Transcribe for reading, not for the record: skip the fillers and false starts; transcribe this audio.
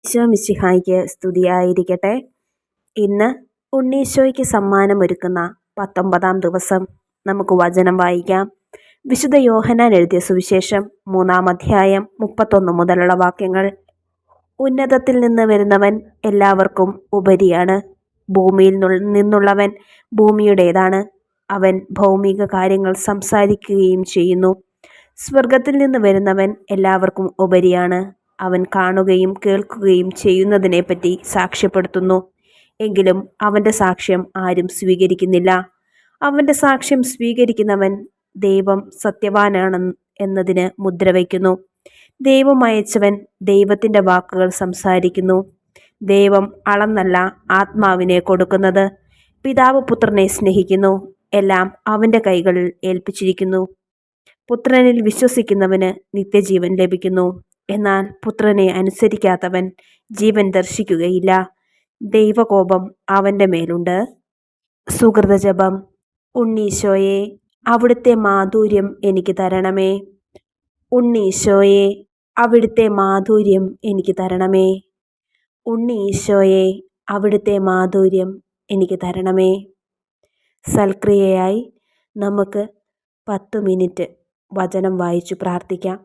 ഈശോ മിശിഹായ്ക്ക് സ്തുതിയായിരിക്കട്ടെ. ഇന്ന് ഉണ്ണീശോയ്ക്ക് സമ്മാനമൊരുക്കുന്ന 19-ാം ദിവസം. നമുക്ക് വചനം വായിക്കാം. വിശുദ്ധ യോഹന്നാൻ എഴുതിയ സുവിശേഷം 3-ാം അധ്യായം 31 മുതലുള്ള വാക്യങ്ങൾ. ഉന്നതത്തിൽ നിന്ന് വരുന്നവൻ എല്ലാവർക്കും ഉപരിയാണ്. ഭൂമിയിൽ നിന്നുള്ളവൻ ഭൂമിയുടേതാണ്. അവൻ ഭൗമിക കാര്യങ്ങൾ സംസാരിക്കുകയും ചെയ്യുന്നു. സ്വർഗത്തിൽ നിന്ന് വരുന്നവൻ എല്ലാവർക്കും ഉപരിയാണ്. അവൻ കാണുകയും കേൾക്കുകയും ചെയ്യുന്നതിനെപ്പറ്റി സാക്ഷ്യപ്പെടുത്തുന്നു. എങ്കിലും അവൻ്റെ സാക്ഷ്യം ആരും സ്വീകരിക്കുന്നില്ല. അവൻ്റെ സാക്ഷ്യം സ്വീകരിക്കുന്നവൻ ദൈവം സത്യവാനാണ് എന്നതിന് മുദ്ര വയ്ക്കുന്നു. ദൈവം അയച്ചവൻ ദൈവത്തിൻ്റെ വാക്കുകൾ സംസാരിക്കുന്നു. ദൈവം അളന്നല്ല ആത്മാവിനെ കൊടുക്കുന്നത്. പിതാവ് പുത്രനെ സ്നേഹിക്കുന്നു. എല്ലാം അവൻ്റെ കൈകളിൽ ഏൽപ്പിച്ചിരിക്കുന്നു. പുത്രനിൽ വിശ്വസിക്കുന്നവന് നിത്യജീവൻ ലഭിക്കുന്നു. എന്നാൽ പുത്രനെ അനുസരിക്കാത്തവൻ ജീവൻ ദർശിക്കുകയില്ല. ദൈവകോപം അവൻ്റെ മേലുണ്ട്. സുകൃതജപം. ഉണ്ണീശോയെ, അവിടുത്തെ മാധുര്യം എനിക്ക് തരണമേ. ഉണ്ണീശോയെ, അവിടുത്തെ മാധുര്യം എനിക്ക് തരണമേ. ഉണ്ണീശോയെ, അവിടുത്തെ മാധുര്യം എനിക്ക് തരണമേ. സൽക്രിയയായി നമുക്ക് 10 മിനിറ്റ് വചനം വായിച്ചു പ്രാർത്ഥിക്കാം.